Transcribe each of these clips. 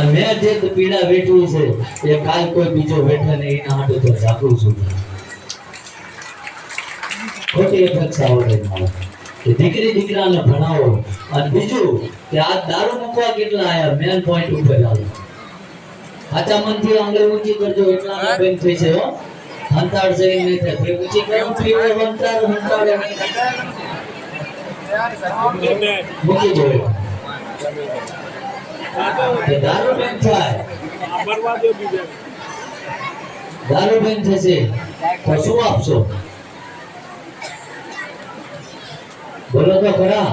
અને મેં જે પીડા વેઠવી છે એ કાલ કોઈ બીજો વેઠે નહીં, એના માટે તો જાગું છું. ખોટી અપેક્ષા આવડે કે દીકરી દીકરાને ભણાવો. અને બીજું કે આ દારૂ મૂકવા કેટલા આયા મેન પોઈન્ટ ઉપર આવે. સાચા મનથી આંગળી ઊંચી કરજો એટલા બેન થઈ છે. હો હંતાડ છે નહીં થાય બે ઊંચી કરો પીવો હંતાડ હંતાડે મૂકી દો. દારૂ બેન થાય, દારૂ બેન થશે તો શું આપશો? બોલો તો ખરા.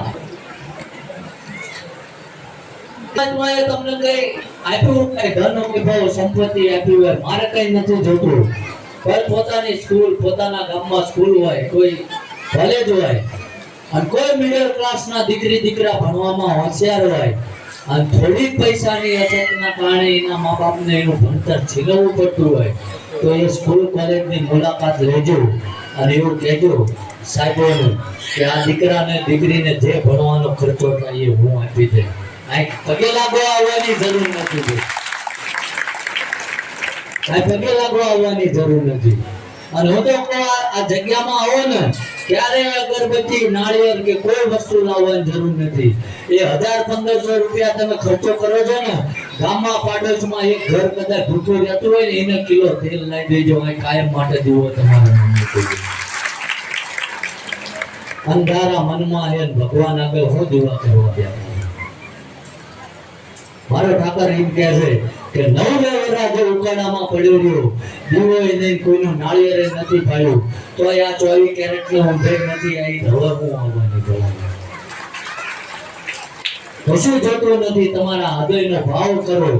તમને કઈ આપ્યું, કઈ ધન વિભવ સંપત્તિ આપ્યું હોય, મારે કઈ નથી જોતું. કોઈ પોતાની સ્કૂલ, પોતાના ગામમાં સ્કૂલ હોય, કોઈ કોલેજ હોય, અને કોઈ મિડલ ક્લાસ ના દીકરી દીકરા ભણવામાં હોશિયાર હોય, અને થોડીક પૈસાની અછતના કારણે એના મા બાપને એનું ભણતર છીનવવું પડતું હોય, તો એ સ્કૂલ કોલેજની મુલાકાત લેજો અને એવું કહેજો સાહેબોને કે આ દીકરાને દીકરીને જે ભણવાનો ખર્ચો થાય એ હું આપી દે. આ પગે લાગવા આવવાની જરૂર નથી, આ પગે લાગવા આવવાની જરૂર નથી. અને હું તો આ જગ્યામાં આવો ને ક્યારે અગરબત્તી નાળિયેર કે કોઈ વસ્તુ લાવવાની જરૂર નથી. એ 1000-1500 રૂપિયા તમે ખર્ચો કરો છો ને, ગામમાં પાડોશમાં એક ઘર કદાચ ભૂખ્યું રહેતું હોય ને એને કિલો તેલ લાવી દેજો. કાયમ માટે દીવો તમારે અંધારા મનમાં એ ભગવાન આગળ હું દીવા કરવા ગયા. મારો ઠાકર એમ કહે છે કે 9 વર્ષ જે ઉકાળામાં પડ્યો રહ્યો, દીવો નહીં, કોઈનું નાળિયેર નથી પાડ્યું, તો આ 24 કેરેટની ઊંધેર નથી આવી. હવે હું આવવાની બોલાવી કશું જોતું નથી. તમારા હૃદયનો ભાવ કરો.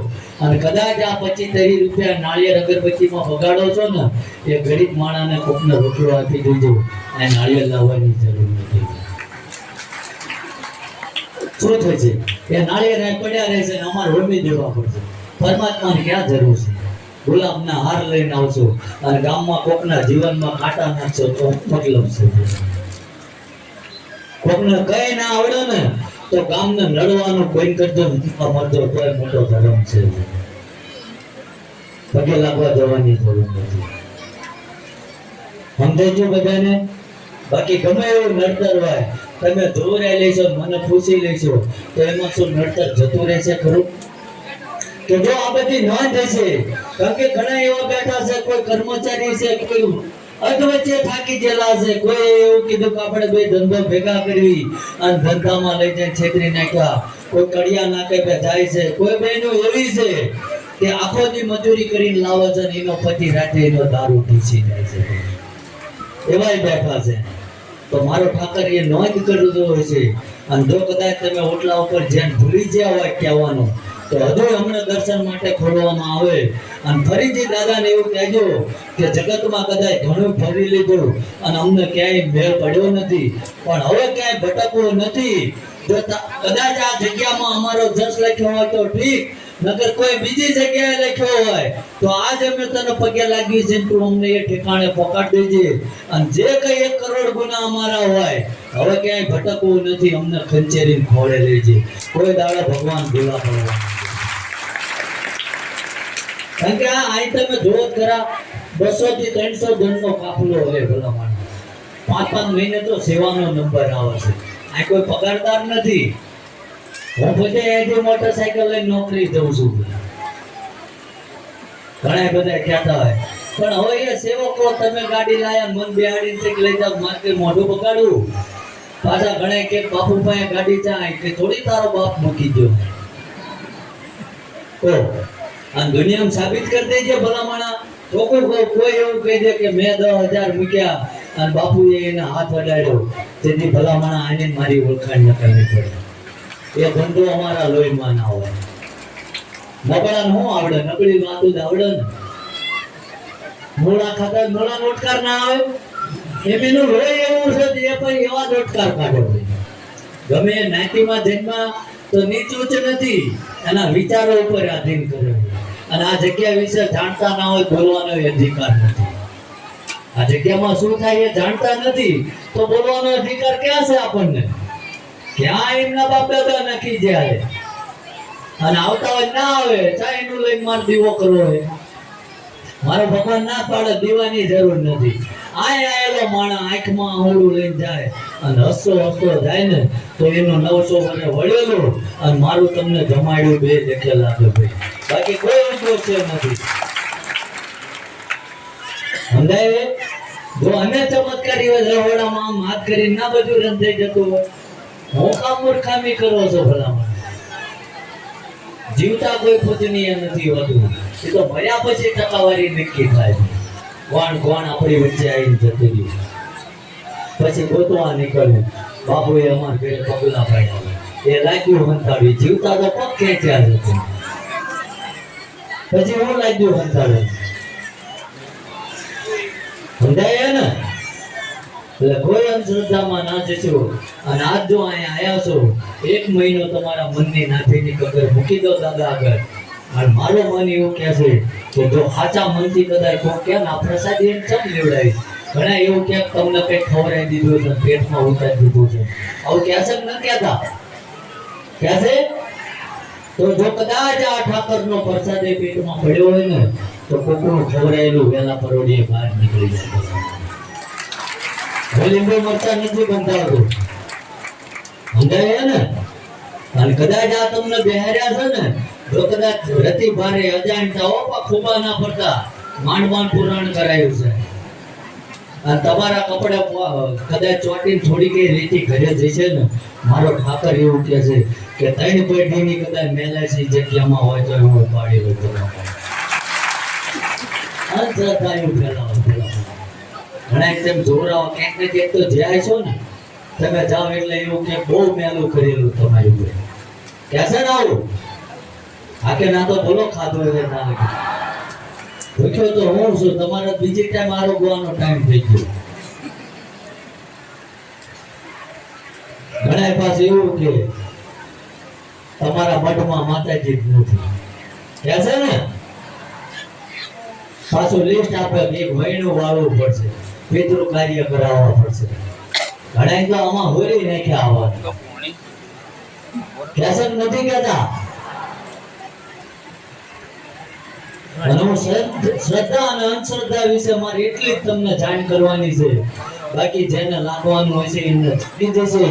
અને કદાચ આ 25-30 રૂપિયા નાળિયેર અગરબત્તીમાં બગાડો છો ને, એ ગરીબ માણસને કોકને રોટલો આપી દેજો. આ નાળિયેર લાવવાની જરૂર નથી. શું થશે? એ નાળિયેર પડ્યા રહેશે, અમારે હોમી દેવા પડશે. પરમાત્માની ક્યાં જરૂર છે? ગુલાબના હાર લઈને આવશો અને ગામમાં કોકના જીવનમાં કાંટા નાખશો તો મતલબ છે. કોકને કઈ ના આવડે ને તો ગામને નડવાનું કોઈ કરજો મરજો તોય મોટો ધર્મ છે. પગે લાગવા જવાની જરૂર નથી. સમજાય બધાને? બાકી ગમે એવું નડતર હોય તમે જોરે લેશો, મને પૂછી લેશો તો એમાં શું નડતર જતું રહેશે ખરું? કે જો આ બધી નોંધ હશે, કારણ કે ઘણા એવા બેઠા છે, કોઈ કર્મચારી છે, કોઈ અધવચ્ચે થાકી ગયેલા છે, કોઈ એવું કીધું કે આપણે બે ધંધો ભેગા કરવી અને ધંધામાં લઈ જાય છેતરી નાખ્યા, કોઈ કડિયા નાકે પે જાય છે, કોઈ બહેનો એવી છે કે આખો દી મજૂરી કરીને લાવે છે ને એનો પતિ રાતે એનો દારૂ પીસી જાય છે. એવાય બેઠા છે. તો મારો ઠાકર એ નોંધ કરતો હોય છે. અને જો કદાચ તમે ઓટલા ઉપર જેમ ભૂલી ગયા હોય કહેવાનું, તો હજુ હમણાં દર્શન માટે ખોલવામાં આવે. અને ફરીથી દાદાને એવું કહેજો કે જગતમાં કદાચ ઘણું ફરી લીધું અને અમને ક્યાંય મેળ પડ્યો નથી, પણ હવે ક્યાંય ભટકવું નથી. જો કદાચ આ જગ્યામાં અમારો જસ લખ્યો હોય તો ઠીક, નકર કોઈ બીજી જગ્યાએ લખ્યો હોય તો આજ અમે તને પગે લાગી છે, તું અમને એ ઠેકાણે પકડ દેજે. અને જે કઈ 1 કરોડ ગુના અમારા હોય હવે ક્યાંય ભટકવું નથી, અમને ખંચેરીને ખોળે લેજે. કોઈ દાડો ભગવાન ભૂલા પડવા. કારણ કે આ અહીં તમે જોવો ખરા 200 થી 300 જણનો કાફલો હોય ભલા માણસ. 5-5 મહિને તો સેવાનો નંબર આવે છે. આ કોઈ પગારદાર નથી. હું પોતે એજી મોટરસાઇકલ લઈને નોકરી જઉં છું. ઘણા બધા કહેતા હોય પણ હવે એ સેવકો તમે ગાડી લાયા મન બેહાડીને લઈ જાવ માર્કેટ મોઢું બગાડવું. પાછા ઘણા કે બાપુ પાસે ગાડી જાય કે થોડી તારો બાપ મૂકી દો. તો અને દુનિયામાં સાબિત કરી દેજે ભલામણા. તો કોઈ એવું કહી દે કે મેં 10,000 મૂક્યા અને બાપુએ એને હાથ અડાડ્યો તેથી ભલામણા આને મારી ઓળખાણ ન કરવી પડે. એ ધંધો અમારા લોહીમાં ના હોય. નબળાને શું આવડે? નબળી વાતું જ આવડે ને. મોળા ખાતા મોળા નોટકાર ના આવે. એમનું લોહી એવું છે એ પણ એવા નોટકાર કાઢે. ગમે એ નાતીમાં જન્મા તો નીચું જ નથી, એના વિચારો ઉપર આધીન કરે. અને આ જગ્યા વિશે જાણતા ના હોય, બોલવાનો અધિકાર નથી. આ જગ્યામાં શું થાય એ જાણતા નથી તો બોલવાનો અધિકાર ક્યાં છે આપણને? ક્યાં એમના બાપ દાદા નક્કી જાય. અને આવતા હોય ના આવે ચાય નું લઈને માર દીવો કરવો હોય, મારો ભગવાન ના પાડે દીવાની જરૂર નથી. આય આયેલો માણસ આંખમાં આંગળું લઈને જાય અને હસતો હસતો જાય ને તો એનો 900 મને વળેલો અને મારું તમને જમાડ્યું બે દેખે લાગે ભાઈ, બાકી કોઈ ઉદ્યોગ છે નથી. સમજાય? જો અમે ચમત્કારી હોય રહોડામાં આમ હાથ કરીને ના બધું રન થઈ જતું હોય, હું કામ મૂર્ખામી કરો છો ભલામણ. જીવતા કોઈ પૂજનીય નથી હોતું, એ તો મર્યા પછી ટકાવારી નક્કી થાય. કોણ આપણી વચ્ચે આવીને જતું રહ્યું, પછી ગોતવા નીકળ્યું. બાપુએ અમાર ઘરે પગલા પાડ્યા, એ લાગ્યું હંતાવી. જીવતા તો પગ ખેંચ્યા જતું, પછી હું લાગ્યું હંતાવે. સમજાય ને? એટલે કોઈ અંધશ્રદ્ધામાં ના જશો. અને આજ જો અહીંયા આવ્યા છો, 1 મહિનો તમારા મનની નાથીની કદર મૂકી દો દાદા આગળ. અને મારો મન એવું કહે છે કે જો સાચા મનથી કદાચ કોઈ કે ના પ્રસાદી એમ ચમ લેવડાવી. ઘણા એવું કે તમને કઈ ખવડાવી દીધું છે, પેટમાં ઉતારી દીધું છે, આવું કહે છે ન કહેતા? કહે છે? તો જો કદાચ આ ઠાકરનો પ્રસાદ એ પેટમાં પડ્યો હોય ને તો કોકનું ખવડાયેલું વેલા પરોડીએ બહાર નીકળી જાય. લીંબુ મરચા નથી બંધાવતું, સમજાય ને? અને કદાચ આ તમને બેહાર્યા છે ને, જો કદાચ રતી ભારે અજાણતા હો ખુબા ના પડતા માંડ પુરાણ કરાયું છે. અને તમારા કપડા કદાચ ચોટીને થોડી કઈ રીતિ ઘરે જશે ને, મારો ઠાકર એવું કહે છે કે 3 પેઢીની કદાચ મેલાસી જગ્યામાં હોય તો હું પાડી હોય તો અંધશ્રદ્ધાયું ફેલાવો. ઘણા તેમ જોરાઓ ક્યાંક ને ક્યાંક તો જાય છો ને, તમે જાઓ એટલે એવું કે બહુ મેલું કરેલું તમારી ઉપર કેસે ને આવું. આકે ના તો બોલો ખાધો એટલે ના લાગે. ભૂખ્યો તો હું છું, તમારે બીજી ટાઈમ આરોગવાનો ટાઈમ થઈ ગયો. ઘણા પાસે એવું કે તમારા મઠમાં માતાજી જ નથી કેસે ને, પાછું લિસ્ટ આપે કે એક મહિનો વાળવું પડશે, પિતૃ કાર્ય કરાવવા પડશે. ઘણા તો આમાં હોરી નાખ્યા આવવા કેસે નથી કહેતા. અને હું શ્રદ્ધા અને અંધશ્રદ્ધા વિશે મારે એટલી જ તમને જાણ કરવાની છે. બાકી જેને લાગવાનું હોય છે એને છૂટી જશે,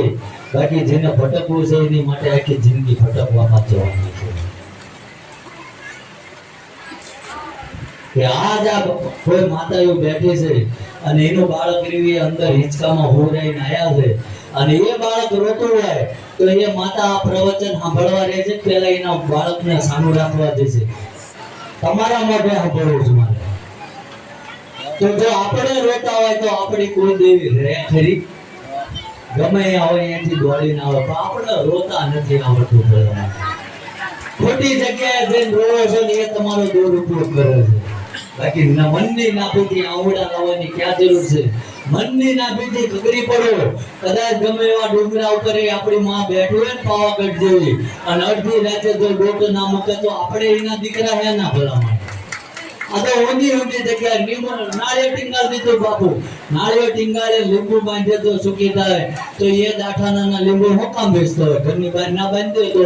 બાકી જેને ભટકવું છે એની માટે આખી જિંદગી ભટકવામાં જવાની છે. કે આજ આ કોઈ માતાઓ બેઠી છે અને એનું બાળક એવી અંદર હિંચકામાં હોરાઈને આયા છે અને એ બાળક રોતું હોય તો એ માતા આ પ્રવચન સાંભળવા રહે છે, પહેલા એના બાળકને સાનું રાખવા દે છે. તમારા માટે સાંભળવું છે મારે. તો જો આપણે રોતા હોય તો આપણી કુળદેવી રહે ખરી, ગમે આવે અહીંયાથી દોડીને આવે, પણ આપણે રોતા નથી આવડતું. ખોટી જગ્યાએ જઈને રોવો છો ને એ તમારો દુરુપયોગ કરે છે. બાકી મનની નાભીથી આવડા લાવવાની ક્યાં જરૂર છે? મનની નાભીથી ખગરી પડો. કદાચ ગમે એવા ડુંગરા ઉપર આપણી માં બેઠું હોય ને પાવાગઢ જેવી, અને અડધી રાતે જો ડોટ ના મૂકે તો આપણે એના દીકરા હે ના ભલામણ. આ તો ઊંધી જગ્યાએ લીંબુ નાળિયેર ટીંગાળ દીધું બાપુ, નાળિયેર ટીંગાળે લીંબુ બાંધે તો સુકી થાય, તો એ દાઠાના લીંબુ હું કામ બેસતો હોય? ઘરની બહાર ના બાંધે તો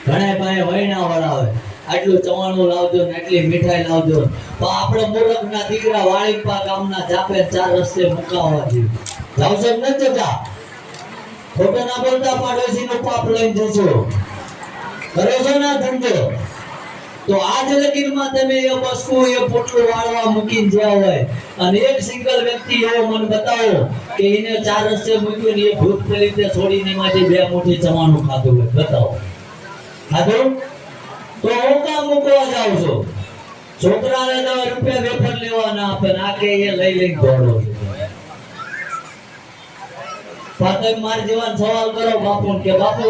ઘણા પાસે વૈણા વાળા હોય, આટલું ચવાણું લાવજો ને આટલી મીઠાઈ લાવજો, તો આપણે મૂર્ખના દીકરા વાળીપા ગામના જાપે 4 રસ્તે મુકાવવા જોઈએ. જાવશો ન જતા? ખોટો ના બોલતા પાડોશીનો પાપ લઈને જશો. કરો છો ના ધંધો તો આજ લગીરમાં તમે એ વસ્તુ એ પોટલું વાળવા મૂકીને જ્યાં હોય અને એક સિંગલ વ્યક્તિ એવો મને બતાવો કે એને 4 રસ્તે મૂક્યું ને એ ભૂત પ્રેરિતે છોડીને એમાંથી 2 મુઠ્ઠી ચવાણું ખાધું હોય, બતાવો. ખાધું? તો હું કામ મૂકવા જાવ છો? છોકરાને 10 રૂપિયા વેફર લેવાના આપે ને આ કે એ લઈ દોડો છો. પાછળ માર જેવા સવાલ કરો બાપુ કે બાપુ